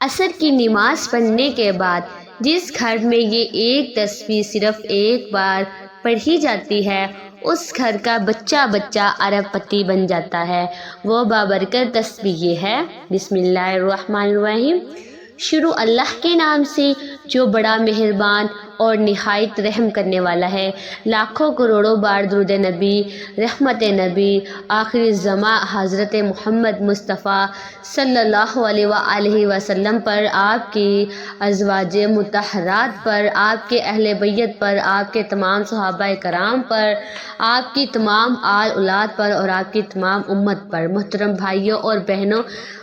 عصر کی نماز پڑھنے کے بعد جس گھر میں یہ ایک تسبیح صرف ایک بار پڑھی جاتی ہے اس گھر کا بچہ بچہ ارب پتی بن جاتا ہے۔ وہ بابرکت تسبیح یہ ہے: بسم اللہ الرحمن الرحیم۔ شروع اللہ کے نام سے جو بڑا مہربان اور نہایت رحم کرنے والا ہے۔ لاکھوں کروڑوں بار درود نبی، رحمت نبی، آخر الزماں حضرت محمد مصطفیٰ صلی اللہ علیہ وآلہ وسلم پر، آپ کی ازواج مطہرات پر، آپ کے اہل بیت پر، آپ کے تمام صحابہ کرام پر، آپ کی تمام آل اولاد پر اور آپ کی تمام امت پر۔ محترم بھائیوں اور بہنوں،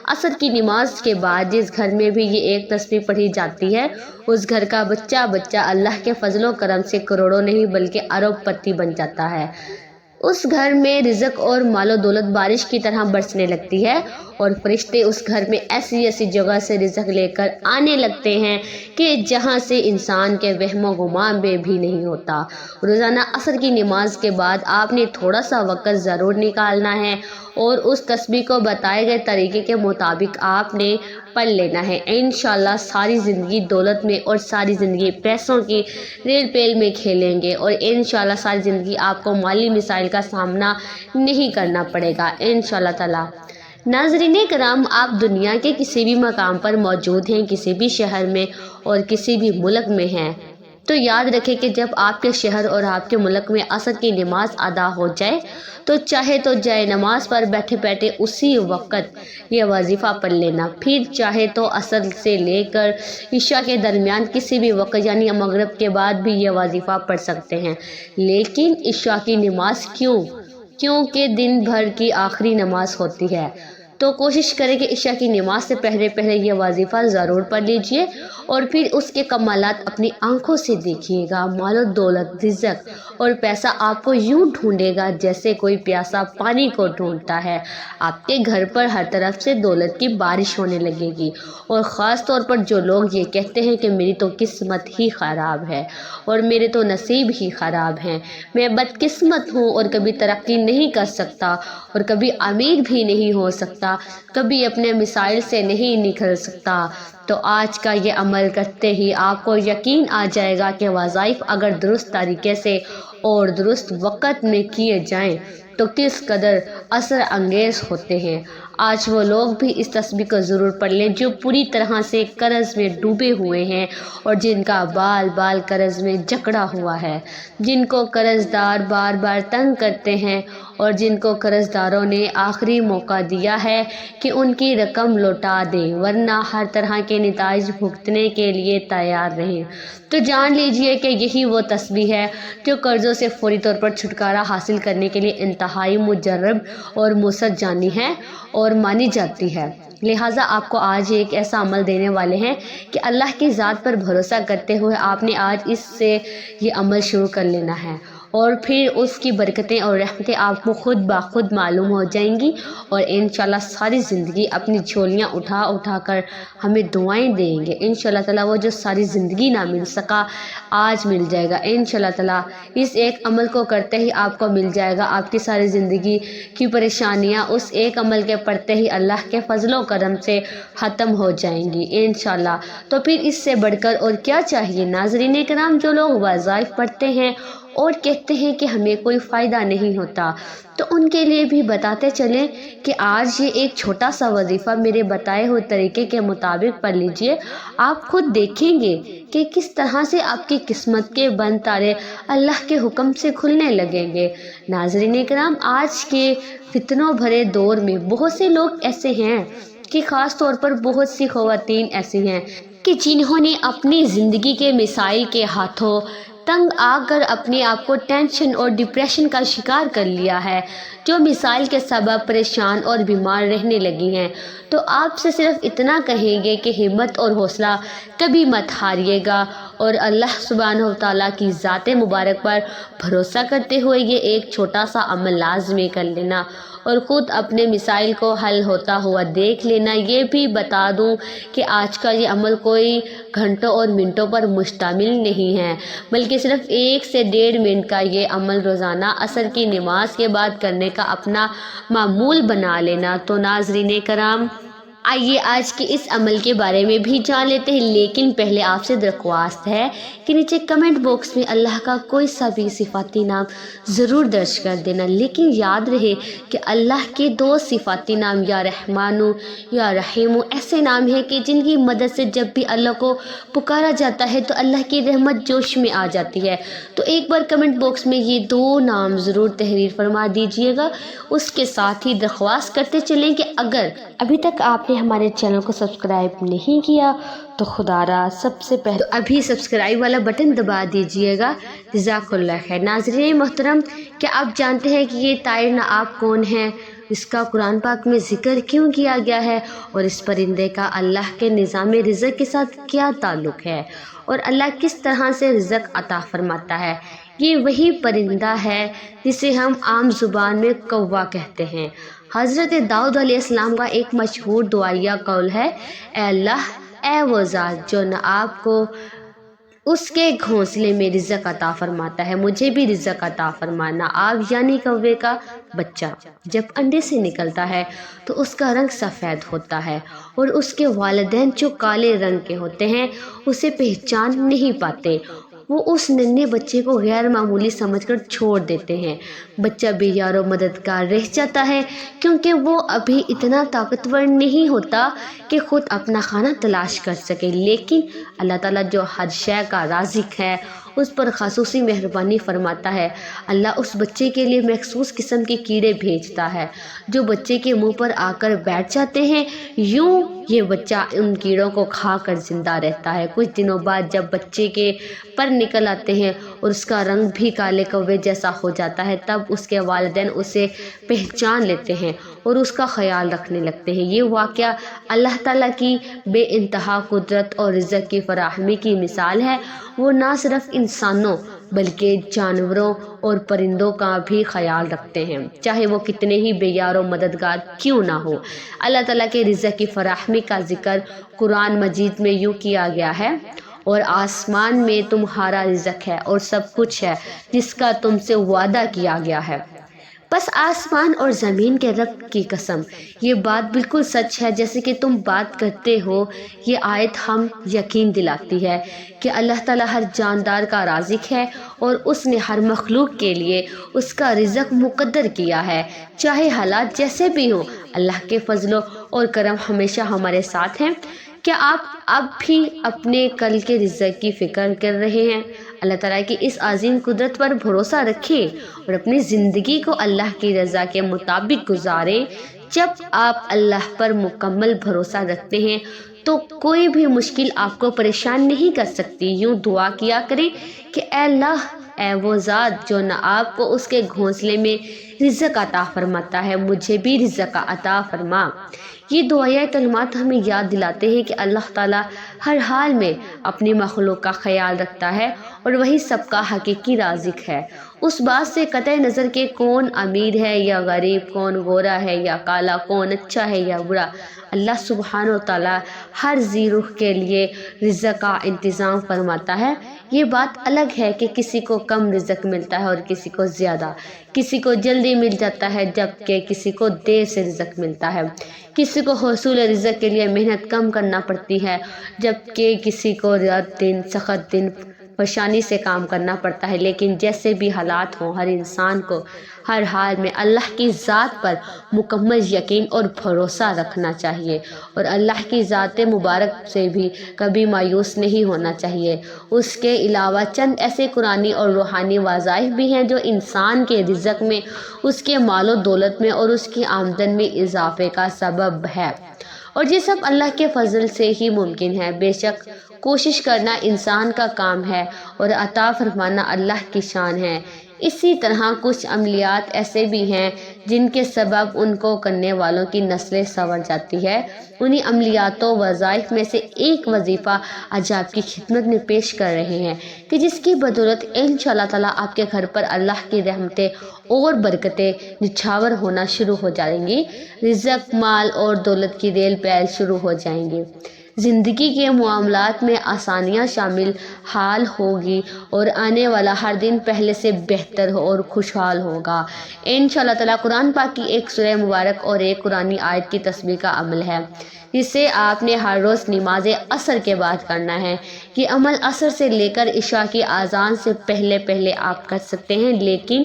عصر کی نماز کے بعد جس گھر میں بھی یہ ایک تسبیح پڑھی جاتی ہے اس گھر کا بچہ بچہ اللہ کے فضل و کرم سے کروڑوں نہیں بلکہ ارب پتی بن جاتا ہے۔ اس گھر میں رزق اور مال و دولت بارش کی طرح برسنے لگتی ہے اور فرشتے اس گھر میں ایسی ایسی جگہ سے رزق لے کر آنے لگتے ہیں کہ جہاں سے انسان کے وہم و گمان میں بھی نہیں ہوتا۔ روزانہ عصر کی نماز کے بعد آپ نے تھوڑا سا وقت ضرور نکالنا ہے اور اس تسبیح کو بتائے گئے طریقے کے مطابق آپ نے پڑھ لینا ہے۔ انشاءاللہ ساری زندگی دولت میں اور ساری زندگی پیسوں کی ریل پیل میں کھیلیں گے اور انشاءاللہ ساری زندگی آپ کو مالی مسائل کا سامنا نہیں کرنا پڑے گا انشاءاللہ تعالی۔ ناظرین کرام، آپ دنیا کے کسی بھی مقام پر موجود ہیں، کسی بھی شہر میں اور کسی بھی ملک میں ہیں، تو یاد رکھیں کہ جب آپ کے شہر اور آپ کے ملک میں عصر کی نماز ادا ہو جائے تو چاہے تو جائے نماز پر بیٹھے بیٹھے اسی وقت یہ وظیفہ پڑھ لینا، پھر چاہے تو عصر سے لے کر عشاء کے درمیان کسی بھی وقت یعنی مغرب کے بعد بھی یہ وظیفہ پڑھ سکتے ہیں۔ لیکن عشاء کی نماز کیونکہ دن بھر کی آخری نماز ہوتی ہے، تو کوشش کریں کہ عشاء کی نماز سے پہلے یہ وظیفہ ضرور پڑھ لیجئے اور پھر اس کے کمالات اپنی آنکھوں سے دیکھیے گا۔ مال و دولت، رزق اور پیسہ آپ کو یوں ڈھونڈے گا جیسے کوئی پیاسا پانی کو ڈھونڈتا ہے۔ آپ کے گھر پر ہر طرف سے دولت کی بارش ہونے لگے گی اور خاص طور پر جو لوگ یہ کہتے ہیں کہ میری تو قسمت ہی خراب ہے اور میرے تو نصیب ہی خراب ہیں، میں بدقسمت ہوں اور کبھی ترقی نہیں کر سکتا اور کبھی امیر بھی نہیں ہو سکتا، کبھی اپنے مسائل سے نہیں نکل سکتا، تو آج کا یہ عمل کرتے ہی آپ کو یقین آ جائے گا کہ وظائف اگر درست طریقے سے اور درست وقت میں کیے جائیں تو کس قدر اثر انگیز ہوتے ہیں۔ آج وہ لوگ بھی اس تسبیح کو ضرور پڑھ لیں جو پوری طرح سے قرض میں ڈوبے ہوئے ہیں اور جن کا بال بال قرض میں جکڑا ہوا ہے، جن کو قرض دار بار بار تنگ کرتے ہیں اور جن کو قرض داروں نے آخری موقع دیا ہے کہ ان کی رقم لوٹا دیں ورنہ ہر طرح کے نتائج بھگتنے کے لیے تیار رہیں، تو جان لیجئے کہ یہی وہ تسبیح ہے جو قرضوں سے فوری طور پر چھٹکارا حاصل کرنے کے لیے انتہائی مجرب اور مؤثر جانی ہے اور مانی جاتی ہے۔ لہٰذا آپ کو آج ایک ایسا عمل دینے والے ہیں کہ اللہ کی ذات پر بھروسہ کرتے ہوئے آپ نے آج اس سے یہ عمل شروع کر لینا ہے اور پھر اس کی برکتیں اور رحمتیں آپ کو خود بخود معلوم ہو جائیں گی اور انشاءاللہ ساری زندگی اپنی جھولیاں اٹھا اٹھا کر ہمیں دعائیں دیں گے۔ انشاءاللہ تعالیٰ وہ جو ساری زندگی نہ مل سکا آج مل جائے گا انشاءاللہ تعالیٰ۔ اس ایک عمل کو کرتے ہی آپ کو مل جائے گا، آپ کی ساری زندگی کی پریشانیاں اس ایک عمل کے پڑھتے ہی اللہ کے فضل و کرم سے ختم ہو جائیں گی انشاءاللہ۔ تو پھر اس سے بڑھ کر اور کیا چاہیے ناظرین کرام؟ جو لوگ وظائف پڑھتے ہیں اور کہتے ہیں کہ ہمیں کوئی فائدہ نہیں ہوتا، تو ان کے لیے بھی بتاتے چلیں کہ آج یہ ایک چھوٹا سا وظیفہ میرے بتائے ہوئے طریقے کے مطابق پڑھ لیجئے، آپ خود دیکھیں گے کہ کس طرح سے آپ کی قسمت کے بند تارے اللہ کے حکم سے کھلنے لگیں گے۔ ناظرین کرام، آج کے فتنوں بھرے دور میں بہت سے لوگ ایسے ہیں کہ خاص طور پر بہت سی خواتین ایسی ہیں کہ جنہوں نے اپنی زندگی کے مسائل کے ہاتھوں تنگ آ کر اپنے آپ کو ٹینشن اور ڈپریشن کا شکار کر لیا ہے، جو مسائل کے سبب پریشان اور بیمار رہنے لگی ہیں۔ تو آپ سے صرف اتنا کہیں گے کہ ہمت اور حوصلہ کبھی مت ہاریے گا اور اللہ سبحانہ وتعالیٰ کی ذات مبارک پر بھروسہ کرتے ہوئے یہ ایک چھوٹا سا عمل لازمی کر لینا اور خود اپنے مسائل کو حل ہوتا ہوا دیکھ لینا۔ یہ بھی بتا دوں کہ آج کا یہ عمل کوئی گھنٹوں اور منٹوں پر مشتمل نہیں ہے، بلکہ صرف 1 سے 1.5 منٹ کا یہ عمل روزانہ عصر کی نماز کے بعد کرنے کا اپنا معمول بنا لینا۔ تو ناظرین کرام، آئیے آج کے اس عمل کے بارے میں بھی جان لیتے ہیں، لیکن پہلے آپ سے درخواست ہے کہ نیچے کمنٹ باکس میں اللہ کا کوئی سا بھی صفاتی نام ضرور درج کر دینا، لیکن یاد رہے کہ اللہ کے 2 صفاتی نام یا رحمانو یا رحیمو ایسے نام ہیں کہ جن کی مدد سے جب بھی اللہ کو پکارا جاتا ہے تو اللہ کی رحمت جوش میں آ جاتی ہے۔ تو ایک بار کمنٹ باکس میں یہ 2 نام ضرور تحریر فرما دیجئے گا۔ اس کے ساتھ ہی درخواست کرتے چلیں کہ اگر ابھی تک آپ نے ہمارے چینل کو سبسکرائب نہیں کیا تو خدا را سب سے پہلے ابھی سبسکرائب والا بٹن دبا دیجئے گا۔ جزاک اللہ خیر۔ ناظرین محترم، کیا آپ جانتے ہیں کہ یہ طائر نعاب کون ہے؟ اس کا قرآن پاک میں ذکر کیوں کیا گیا ہے اور اس پرندے کا اللہ کے نظام رزق کے ساتھ کیا تعلق ہے اور اللہ کس طرح سے رزق عطا فرماتا ہے؟ یہ وہی پرندہ ہے جسے ہم عام زبان میں کوا کہتے ہیں۔ حضرت داؤد علیہ السلام کا ایک مشہور دعائیہ قول ہے، اے اللہ، اے وہ ذات جو نعاب کو اس کے گھونسلے میں رزق عطا فرماتا ہے، مجھے بھی رزق عطا فرما۔ نعاب یعنی کوے کا بچہ جب انڈے سے نکلتا ہے تو اس کا رنگ سفید ہوتا ہے اور اس کے والدین جو کالے رنگ کے ہوتے ہیں اسے پہچان نہیں پاتے۔ وہ اس ننھے بچے کو غیر معمولی سمجھ کر چھوڑ دیتے ہیں۔ بچہ بے یار و مددگار رہ جاتا ہے کیونکہ وہ ابھی اتنا طاقتور نہیں ہوتا کہ خود اپنا کھانا تلاش کر سکے، لیکن اللہ تعالیٰ جو ہر شے کا رازق ہے اس پر خصوصی مہربانی فرماتا ہے۔ اللہ اس بچے کے لیے مخصوص قسم کے کیڑے بھیجتا ہے جو بچے کے منہ پر آ کر بیٹھ جاتے ہیں، یوں یہ بچہ ان کیڑوں کو کھا کر زندہ رہتا ہے۔ کچھ دنوں بعد جب بچے کے پر نکل آتے ہیں اور اس کا رنگ بھی کالے کوے جیسا ہو جاتا ہے، تب اس کے والدین اسے پہچان لیتے ہیں اور اس کا خیال رکھنے لگتے ہیں۔ یہ واقعہ اللہ تعالیٰ کی بے انتہا قدرت اور رزق کی فراہمی کی مثال ہے۔ وہ نہ صرف انسانوں بلکہ جانوروں اور پرندوں کا بھی خیال رکھتے ہیں، چاہے وہ کتنے ہی بے یار و مددگار کیوں نہ ہو۔ اللہ تعالیٰ کے رزق کی فراہمی کا ذکر قرآن مجید میں یوں کیا گیا ہے، اور آسمان میں تمہارا رزق ہے اور سب کچھ ہے جس کا تم سے وعدہ کیا گیا ہے۔ بس آسمان اور زمین کے رب کی قسم، یہ بات بالکل سچ ہے جیسے کہ تم بات کرتے ہو۔ یہ آیت ہم یقین دلاتی ہے کہ اللہ تعالیٰ ہر جاندار کا رازق ہے اور اس نے ہر مخلوق کے لیے اس کا رزق مقدر کیا ہے، چاہے حالات جیسے بھی ہوں۔ اللہ کے فضل اور کرم ہمیشہ ہمارے ساتھ ہیں۔ کیا آپ اب بھی اپنے کل کے رزق کی فکر کر رہے ہیں؟ اللہ تعالیٰ کی اس عظیم قدرت پر بھروسہ رکھیں اور اپنی زندگی کو اللہ کی رضا کے مطابق گزاریں۔ جب آپ اللہ پر مکمل بھروسہ رکھتے ہیں تو کوئی بھی مشکل آپ کو پریشان نہیں کر سکتی۔ یوں دعا کیا کریں کہ اے اللہ، اے وہ ذات جو نعاب کو اس کے گھونسلے میں رزق عطا فرماتا ہے، مجھے بھی رزق عطا فرما۔ یہ دعائیہ کلمات ہمیں یاد دلاتے ہیں کہ اللہ تعالیٰ ہر حال میں اپنی مخلوق کا خیال رکھتا ہے اور وہی سب کا حقیقی رازق ہے۔ اس بات سے قطع نظر کہ کون امیر ہے یا غریب، کون گورا ہے یا کالا، کون اچھا ہے یا برا، اللہ سبحانہ و تعالیٰ ہر ذی روح کے لیے رزق کا انتظام فرماتا ہے۔ یہ بات الگ ہے کہ کسی کو کم رزق ملتا ہے اور کسی کو زیادہ، کسی کو جلدی مل جاتا ہے جبکہ کسی کو دیر سے رزق ملتا ہے، کسی کو حصول رزق کے لیے محنت کم کرنا پڑتی ہے جبکہ کسی کو رات دن سخت دن پریشانی سے کام کرنا پڑتا ہے۔ لیکن جیسے بھی حالات ہوں، ہر انسان کو ہر حال میں اللہ کی ذات پر مکمل یقین اور بھروسہ رکھنا چاہیے اور اللہ کی ذات مبارک سے بھی کبھی مایوس نہیں ہونا چاہیے۔ اس کے علاوہ چند ایسے قرآنی اور روحانی وظائف بھی ہیں جو انسان کے رزق میں، اس کے مال و دولت میں اور اس کی آمدن میں اضافے کا سبب ہے، اور یہ سب اللہ کے فضل سے ہی ممکن ہے۔ بے شک کوشش کرنا انسان کا کام ہے اور عطا فرمانا اللہ کی شان ہے۔ اسی طرح کچھ عملیات ایسے بھی ہیں جن کے سبب ان کو کرنے والوں کی نسلیں سنور جاتی ہے۔ انہی عملیات و وظائف میں سے ایک وظیفہ آج آپ کی خدمت میں پیش کر رہے ہیں کہ جس کی بدولت انشاءاللہ تعالیٰ آپ کے گھر پر اللہ کی رحمتیں اور برکتیں نچھاور ہونا شروع ہو جائیں گی، رزق، مال اور دولت کی ریل پیل شروع ہو جائیں گی۔ زندگی کے معاملات میں آسانیاں شامل حال ہوگی اور آنے والا ہر دن پہلے سے بہتر اور خوشحال ہوگا۔ انشاءاللہ تعالیٰ قرآن پاک کی ایک سورہ مبارک اور ایک قرآنی آیت کی تسبیح کا عمل ہے جسے آپ نے ہر روز نماز عصر کے بعد کرنا ہے۔ یہ عمل عصر سے لے کر عشاء کی اذان سے پہلے آپ کر سکتے ہیں، لیکن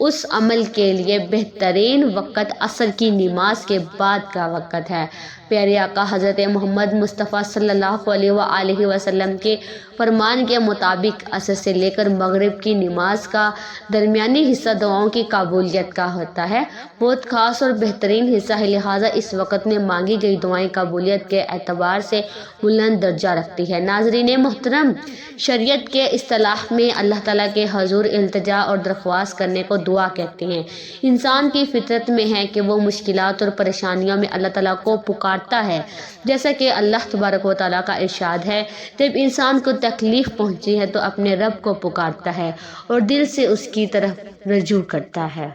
اس عمل کے لیے بہترین وقت عصر کی نماز کے بعد کا وقت ہے۔ پیارے آقا حضرت محمد مصطفیٰ صلی اللہ علیہ وآلہ وسلم کے فرمان کے مطابق عصر سے لے کر مغرب کی نماز کا درمیانی حصہ دعاؤں کی قبولیت کا ہوتا ہے، بہت خاص اور بہترین حصہ ہے، لہٰذا اس وقت میں مانگی گئی دعائیں قبولیت کے اعتبار سے بلند درجہ رکھتی ہے۔ ناظرین محترم، شریعت کے اصطلاح میں اللہ تعالیٰ کے حضور التجا اور درخواست کرنے کو دعا کہتے ہیں۔ انسان کی فطرت میں ہے کہ وہ مشکلات اور پریشانیوں میں اللہ تعالیٰ کو پکارتا ہے، جیسا کہ اللہ تبارک و تعالیٰ کا ارشاد ہے، جب انسان کو تکلیف پہنچی ہے تو اپنے رب کو پکارتا ہے اور دل سے اس کی طرف رجوع کرتا ہے۔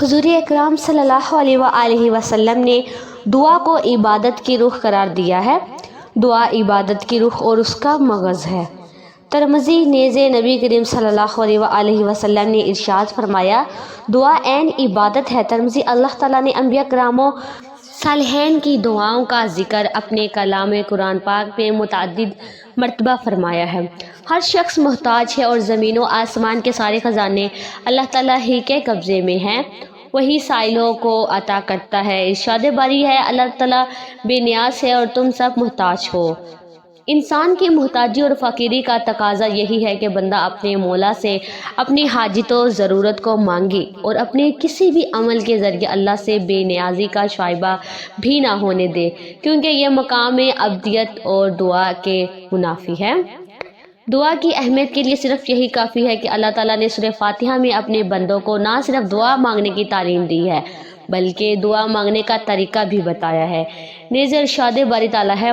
حضور اکرم صلی اللہ علیہ وآلہ وسلم نے دعا کو عبادت کی روح قرار دیا ہے۔ دعا عبادت کی روح اور اس کا مغز ہے۔ ترمذی نیز نبی کریم صلی اللہ علیہ وآلہ وسلم نے ارشاد فرمایا، دعا عین عبادت ہے۔ ترمذی اللہ تعالیٰ نے انبیاء کرام و صالحین کی دعاؤں کا ذکر اپنے کلام قرآن پاک میں متعدد مرتبہ فرمایا ہے۔ ہر شخص محتاج ہے اور زمین و آسمان کے سارے خزانے اللہ تعالیٰ ہی کے قبضے میں ہیں، وہی سائلوں کو عطا کرتا ہے۔ ارشاد باری ہے، اللہ تعالیٰ بے نیاز ہے اور تم سب محتاج ہو۔ انسان کی محتاجی اور فقیری کا تقاضا یہی ہے کہ بندہ اپنے مولا سے اپنی حاجت و ضرورت کو مانگے اور اپنے کسی بھی عمل کے ذریعے اللہ سے بے نیازی کا شائبہ بھی نہ ہونے دے، کیونکہ یہ مقام عبودیت اور دعا کے منافی ہے۔ دعا کی اہمیت کے لیے صرف یہی کافی ہے کہ اللہ تعالیٰ نے سورہ فاتحہ میں اپنے بندوں کو نہ صرف دعا مانگنے کی تعلیم دی ہے بلکہ دعا مانگنے کا طریقہ بھی بتایا ہے۔ نیز ارشاد باری تعالیٰ ہے،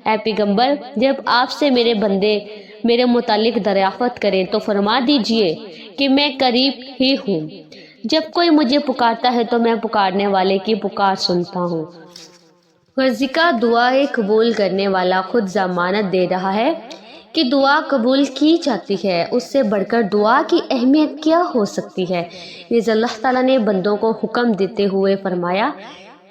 اے پیغمبر، جب آپ سے میرے بندے میرے متعلق دریافت کریں تو فرما دیجئے کہ میں قریب ہی ہوں، جب کوئی مجھے پکارتا ہے تو میں پکارنے والے کی پکار سنتا ہوں۔ غرضی کا دعائیں قبول کرنے والا خود ضمانت دے رہا ہے کہ دعا قبول کی جاتی ہے، اس سے بڑھ کر دعا کی اہمیت کیا ہو سکتی ہے۔ نیز اللہ تعالیٰ نے بندوں کو حکم دیتے ہوئے فرمایا،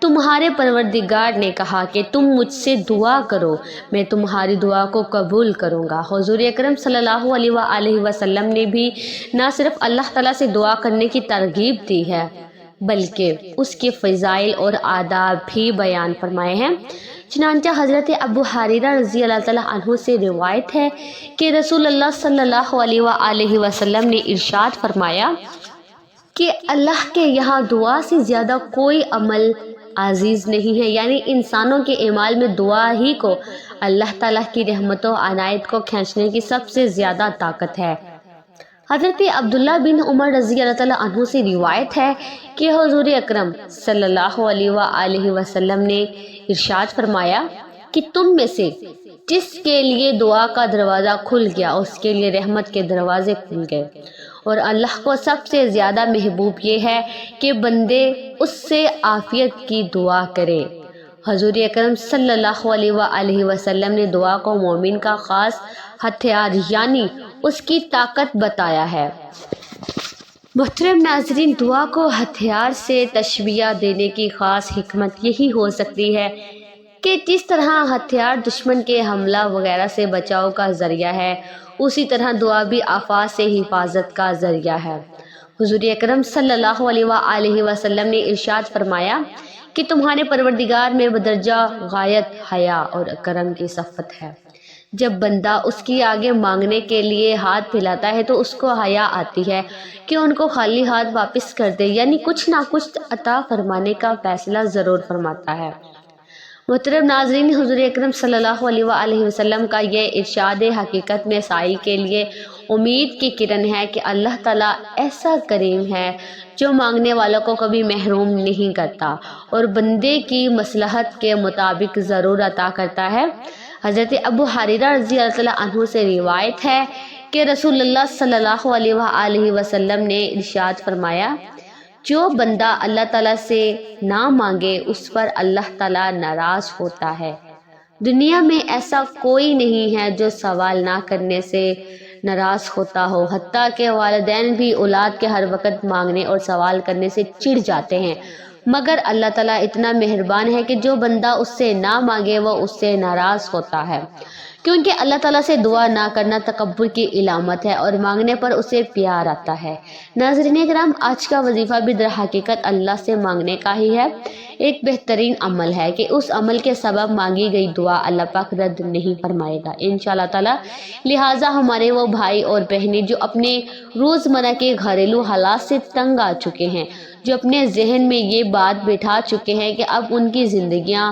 تمہارے پروردگار نے کہا کہ تم مجھ سے دعا کرو، میں تمہاری دعا کو قبول کروں گا۔ حضور اکرم صلی اللہ علیہ وآلہ وسلم نے بھی نہ صرف اللہ تعالیٰ سے دعا کرنے کی ترغیب دی ہے بلکہ اس کے فضائل اور آداب بھی بیان فرمائے ہیں۔ چنانچہ حضرت ابو ہریرہ رضی اللہ تعالیٰ عنہ سے روایت ہے کہ رسول اللہ صلی اللہ علیہ وآلہ وسلم نے ارشاد فرمایا کہ اللہ کے یہاں دعا سے زیادہ کوئی عمل عزیز نہیں ہے، یعنی انسانوں کے اعمال میں دعا ہی کو اللہ تعالیٰ کی رحمت و عنایت کو کھینچنے کی سب سے زیادہ طاقت ہے۔ حضرت عبداللہ بن عمر رضی اللہ تعالیٰ عنہ سے روایت ہے کہ حضور اکرم صلی اللہ علیہ وآلہ وسلم نے ارشاد فرمایا کہ تم میں سے جس کے لیے دعا کا دروازہ کھل گیا اس کے لیے رحمت کے دروازے کھل گئے، اور اللہ کو سب سے زیادہ محبوب یہ ہے کہ بندے اس سے عافیت کی دعا کرے۔ حضور اکرم صلی اللہ علیہ وآلہ وسلم نے دعا کو مومن کا خاص ہتھیار یعنی اس کی طاقت بتایا ہے۔ محترم ناظرین، دعا کو ہتھیار سے تشبیہ دینے کی خاص حکمت یہی ہو سکتی ہے کہ جس طرح ہتھیار دشمن کے حملہ وغیرہ سے بچاؤ کا ذریعہ ہے، اسی طرح دعا بھی آفات سے حفاظت کا ذریعہ ہے۔ حضور اکرم صلی اللہ علیہ وآلہ وسلم نے ارشاد فرمایا کہ تمہارے پروردگار میں بدرجہ غایت حیا اور کرم کی صفت ہے۔ جب بندہ اس کی آگے مانگنے کے لیے ہاتھ پھیلاتا ہے تو اس کو حیا آتی ہے کہ ان کو خالی ہاتھ واپس کر دے، یعنی کچھ نہ کچھ عطا فرمانے کا فیصلہ ضرور فرماتا ہے۔ محترم ناظرین، حضور اکرم صلی اللہ علیہ وآلہ وسلم کا یہ ارشاد حقیقت میں سائی کے لیے امید کی کرن ہے کہ اللہ تعالیٰ ایسا کریم ہے جو مانگنے والوں کو کبھی محروم نہیں کرتا اور بندے کی مصلحت کے مطابق ضرور عطا کرتا ہے۔ حضرت ابو ہریرہ رضی اللہ تعالیٰ عنہ سے روایت ہے کہ رسول اللہ صلی اللہ علیہ وآلہ وسلم نے ارشاد فرمایا، جو بندہ اللہ تعالیٰ سے نہ مانگے اس پر اللہ تعالیٰ ناراض ہوتا ہے۔ دنیا میں ایسا کوئی نہیں ہے جو سوال نہ کرنے سے ناراض ہوتا ہو، حتیٰ کہ والدین بھی اولاد کے ہر وقت مانگنے اور سوال کرنے سے چڑ جاتے ہیں، مگر اللہ تعالیٰ اتنا مہربان ہے کہ جو بندہ اس سے نہ مانگے وہ اس سے ناراض ہوتا ہے، کیونکہ اللہ تعالیٰ سے دعا نہ کرنا تکبر کی علامت ہے اور مانگنے پر اسے پیار آتا ہے۔ ناظرین کرام، آج کا وظیفہ بھی در حقیقت اللہ سے مانگنے کا ہی ہے۔ ایک بہترین عمل ہے کہ اس عمل کے سبب مانگی گئی دعا اللہ پاک رد نہیں فرمائے گا انشاءاللہ تعالیٰ۔ لہٰذا ہمارے وہ بھائی اور بہنیں جو اپنے روزمرہ کے گھریلو حالات سے تنگ آ چکے ہیں، جو اپنے ذہن میں یہ بات بٹھا چکے ہیں کہ اب ان کی زندگیاں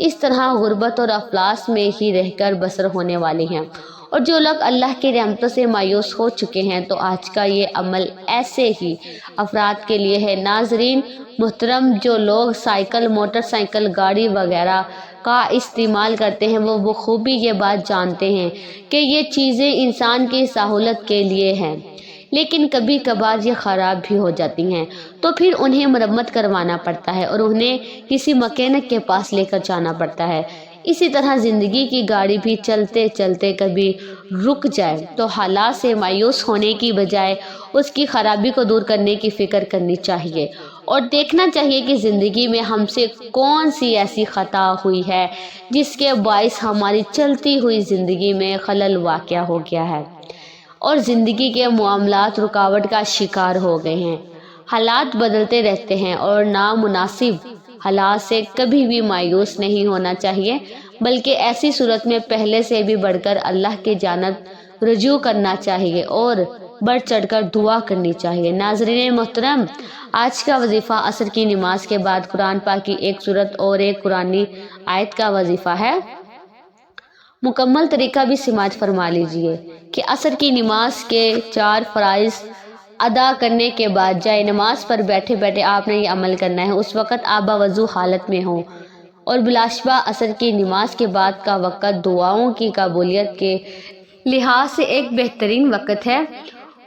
اس طرح غربت اور افلاس میں ہی رہ کر بسر ہونے والی ہیں، اور جو لوگ اللہ کی رحمتوں سے مایوس ہو چکے ہیں، تو آج کا یہ عمل ایسے ہی افراد کے لیے ہے۔ ناظرین محترم، جو لوگ سائیکل، موٹر سائیکل، گاڑی وغیرہ کا استعمال کرتے ہیں وہ بخوبی یہ بات جانتے ہیں کہ یہ چیزیں انسان کی سہولت کے لیے ہیں، لیکن کبھی کبھار یہ خراب بھی ہو جاتی ہیں، تو پھر انہیں مرمت کروانا پڑتا ہے اور انہیں کسی مکینک کے پاس لے کر جانا پڑتا ہے۔ اسی طرح زندگی کی گاڑی بھی چلتے چلتے کبھی رک جائے تو حالات سے مایوس ہونے کی بجائے اس کی خرابی کو دور کرنے کی فکر کرنی چاہیے اور دیکھنا چاہیے کہ زندگی میں ہم سے کون سی ایسی خطا ہوئی ہے جس کے باعث ہماری چلتی ہوئی زندگی میں خلل واقع ہو گیا ہے اور زندگی کے معاملات رکاوٹ کا شکار ہو گئے ہیں۔ حالات بدلتے رہتے ہیں اور نامناسب حالات سے کبھی بھی مایوس نہیں ہونا چاہیے، بلکہ ایسی صورت میں پہلے سے بھی بڑھ کر اللہ کی جانب رجوع کرنا چاہیے اور بڑھ چڑھ کر دعا کرنی چاہیے۔ ناظرین محترم، آج کا وظیفہ عصر کی نماز کے بعد قرآن پاک کی ایک سورت اور ایک قرآنی آیت کا وظیفہ ہے۔ مکمل طریقہ بھی سماعت فرما لیجئے کہ عصر کی نماز کے 4 فرائض ادا کرنے کے بعد جائے نماز پر بیٹھے بیٹھے آپ نے یہ عمل کرنا ہے۔ اس وقت آپ باوضو حالت میں ہوں اور بلاشبہ عصر کی نماز کے بعد کا وقت دعاؤں کی قبولیت کے لحاظ سے ایک بہترین وقت ہے۔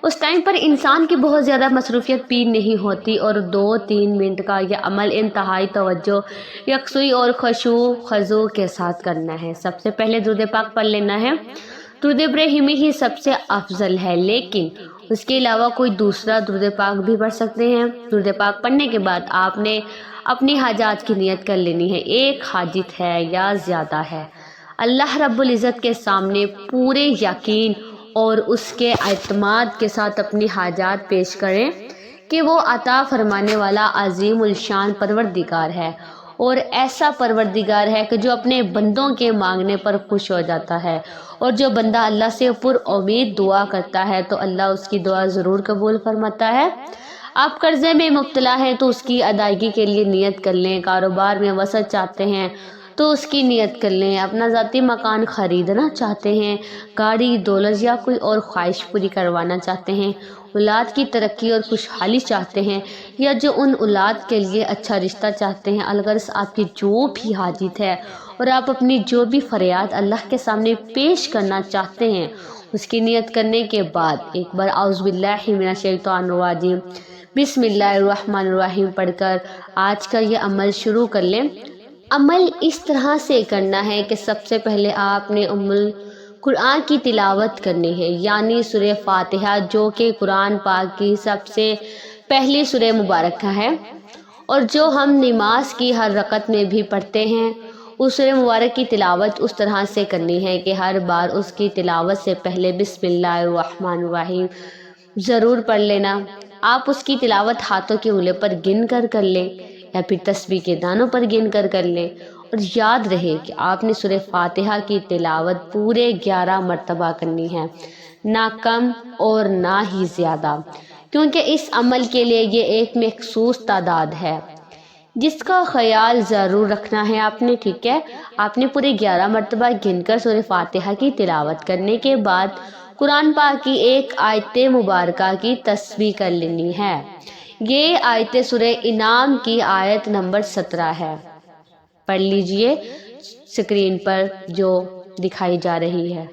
اس ٹائم پر انسان کی بہت زیادہ مصروفیت بھی نہیں ہوتی اور 2-3 منٹ کا یہ عمل انتہائی توجہ، یکسوئی اور خشوع خضوع کے ساتھ کرنا ہے۔ سب سے پہلے درود پاک پڑھ لینا ہے۔ درود ابراہیمی ہی سب سے افضل ہے، لیکن اس کے علاوہ کوئی دوسرا درود پاک بھی پڑھ سکتے ہیں۔ درود پاک پڑھنے کے بعد آپ نے اپنی حاجات کی نیت کر لینی ہے، ایک حاجت ہے یا زیادہ ہے۔ اللہ رب العزت کے سامنے پورے یقین اور اس کے اعتماد کے ساتھ اپنی حاجات پیش کریں کہ وہ عطا فرمانے والا عظیم الشان پروردگار ہے، اور ایسا پروردگار ہے کہ جو اپنے بندوں کے مانگنے پر خوش ہو جاتا ہے، اور جو بندہ اللہ سے پر امید دعا کرتا ہے تو اللہ اس کی دعا ضرور قبول فرماتا ہے۔ آپ قرضے میں مبتلا ہیں تو اس کی ادائیگی کے لیے نیت کر لیں، کاروبار میں وسعت چاہتے ہیں تو اس کی نیت کر لیں، اپنا ذاتی مکان خریدنا چاہتے ہیں، گاڑی، دولت یا کوئی اور خواہش پوری کروانا چاہتے ہیں، اولاد کی ترقی اور خوشحالی چاہتے ہیں، یا جو ان اولاد کے لیے اچھا رشتہ چاہتے ہیں، الغرض آپ کی جو بھی حاجت ہے اور آپ اپنی جو بھی فریاد اللہ کے سامنے پیش کرنا چاہتے ہیں، اس کی نیت کرنے کے بعد ایک بار اعوذ باللہ من الشیطان الرجیم بسم اللہ الرحمن الرحیم پڑھ کر آج کا یہ عمل شروع کر لیں۔ عمل اس طرح سے کرنا ہے کہ سب سے پہلے آپ نے قرآن کی تلاوت کرنی ہے، یعنی سورہ فاتحہ، جو کہ قرآن پاک کی سب سے پہلی سورہ مبارکہ ہے اور جو ہم نماز کی ہر رکعت میں بھی پڑھتے ہیں۔ اس سورہ مبارک کی تلاوت اس طرح سے کرنی ہے کہ ہر بار اس کی تلاوت سے پہلے بسم اللہ الرحمن الرحیم ضرور پڑھ لینا۔ آپ اس کی تلاوت ہاتھوں کی انگلیوں پر گن کر لیں یا پھر تسبیح کے دانوں پر گن کر لیں، اور یاد رہے کہ آپ نے سورہ فاتحہ کی تلاوت پورے 11 مرتبہ کرنی ہے، نہ کم اور نہ ہی زیادہ، کیونکہ اس عمل کے لیے یہ ایک مخصوص تعداد ہے جس کا خیال ضرور رکھنا ہے آپ نے، ٹھیک ہے۔ آپ نے پورے 11 مرتبہ گن کر سورہ فاتحہ کی تلاوت کرنے کے بعد قرآن پاک کی ایک آیت مبارکہ کی تسبیح کر لینی ہے۔ یہ آیت سورہ انعام کی آیت نمبر 17 ہے، پڑھ لیجئے اسکرین پر جو دکھائی جا رہی ہے۔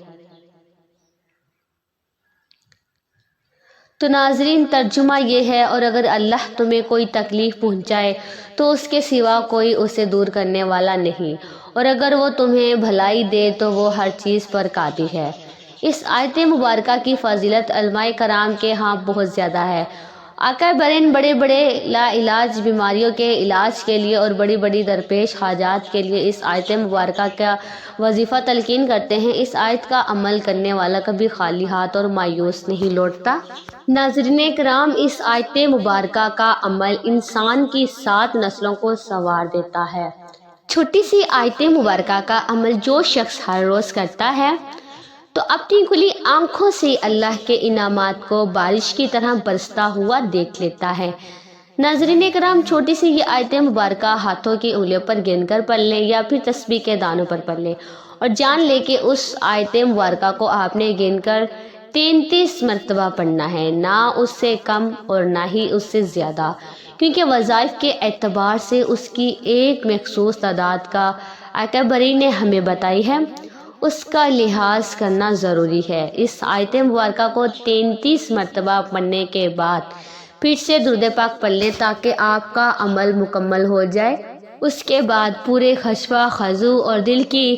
تو ناظرین ترجمہ یہ ہے، اور اگر اللہ تمہیں کوئی تکلیف پہنچائے تو اس کے سوا کوئی اسے دور کرنے والا نہیں، اور اگر وہ تمہیں بھلائی دے تو وہ ہر چیز پر قادر ہے۔ اس آیت مبارکہ کی فضیلت علماء کرام کے ہاں بہت زیادہ ہے۔ آقا برین بڑے بڑے لا علاج بیماریوں کے علاج کے لیے اور بڑی بڑی درپیش حاجات کے لیے اس آیت مبارکہ کا وظیفہ تلقین کرتے ہیں۔ اس آیت کا عمل کرنے والا کبھی خالی ہاتھ اور مایوس نہیں لوٹتا۔ ناظرین کرام، اس آیت مبارکہ کا عمل انسان کی 7 نسلوں کو سنوار دیتا ہے۔ چھوٹی سی آیت مبارکہ کا عمل جو شخص ہر روز کرتا ہے تو اپنی کھلی آنکھوں سے اللہ کے انعامات کو بارش کی طرح برستا ہوا دیکھ لیتا ہے۔ ناظرین کرام، چھوٹی سی یہ آیت مبارکہ ہاتھوں کی انگلیوں پر گن کر پڑھ لیں یا پھر تسبیح کے دانوں پر پڑھ لیں اور جان لیں کہ اس آیت مبارکہ کو آپ نے گن کر 33 مرتبہ پڑھنا ہے، نہ اس سے کم اور نہ ہی اس سے زیادہ، کیونکہ وظائف کے اعتبار سے اس کی ایک مخصوص تعداد کا آقا برین نے ہمیں بتائی ہے، اس کا لحاظ کرنا ضروری ہے۔ اس آیت مبارکہ کو 33 مرتبہ پڑھنے کے بعد پھر سے درود پاک پڑھ لیں تاکہ آپ کا عمل مکمل ہو جائے۔ اس کے بعد پورے خشوع خضوع اور دل کی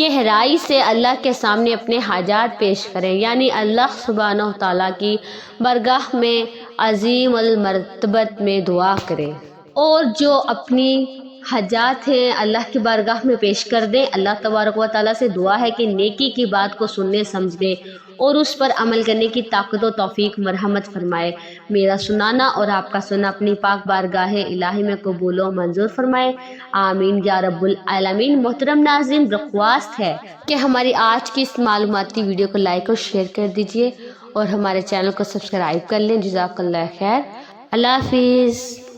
گہرائی سے اللہ کے سامنے اپنے حاجات پیش کریں، یعنی اللہ سبحانہ تعالیٰ کی بارگاہ میں عظیم المرتبت میں دعا کریں اور جو اپنی حاجات ہیں اللہ کی بارگاہ میں پیش کر دیں۔ اللہ تبارک و تعالیٰ سے دعا ہے کہ نیکی کی بات کو سننے سمجھنے اور اس پر عمل کرنے کی طاقت و توفیق مرحمت فرمائے۔ میرا سنانا اور آپ کا سننا اپنی پاک بارگاہ الہی میں قبول و منظور فرمائے، آمین یا رب العالمین۔ محترم ناظرین، درخواست ہے کہ ہماری آج کی اس معلوماتی ویڈیو کو لائک اور شیئر کر دیجیے اور ہمارے چینل کو سبسکرائب کر لیں۔ جزاک اللہ خیر۔ اللہ حافظ۔